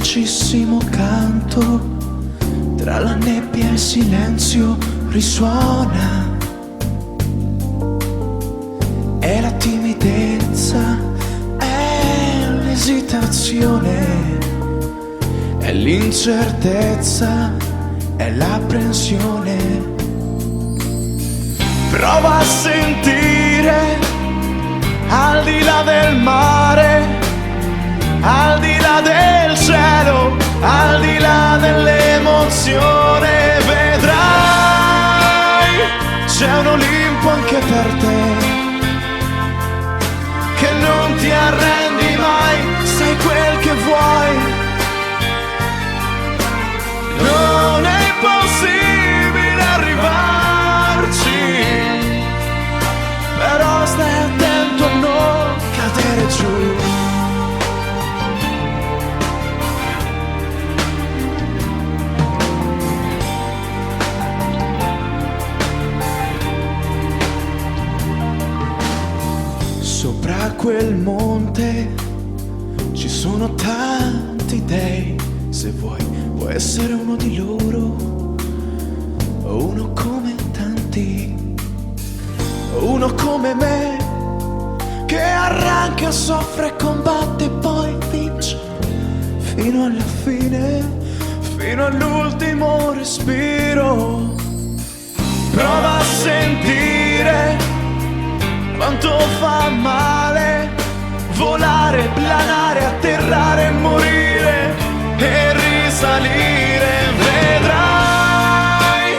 dolcissimo canto, tra la nebbia e il silenzio risuona. È la timidezza, è l'esitazione, è l'incertezza, è l'apprensione. Prova a sentire al di là del mare, al di là del cielo, al di là dell'emozione. Vedrai, c'è un Olimpo anche per te, che non ti arrendi mai, sai quel che vuoi. Non è possibile arrivarci, però stai attento a non cadere giù. Sopra quel monte ci sono tanti dei, se vuoi puoi essere uno di loro, o uno come tanti, o uno come me, che arranca, soffre, combatte e poi vince fino alla fine, fino all'ultimo respiro. Prova a sentire quanto fa male volare, planare, atterrare e morire e risalire. Vedrai,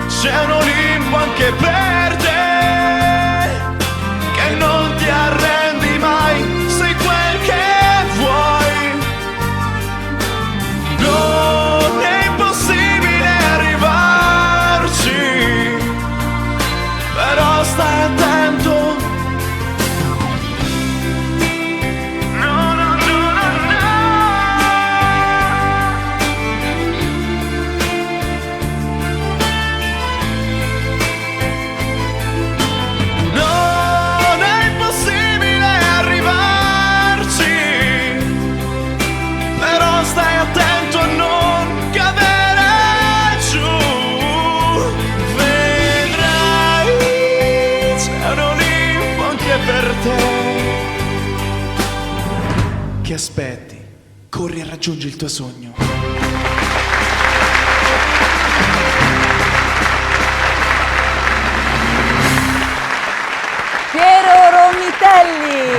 c'è un Olimpo anche per te, che non ti arrendi mai, sei quel che vuoi. Non è impossibile arrivarci, però stai attento. Che aspetti? Corri e raggiungi il tuo sogno. Piero Romitelli.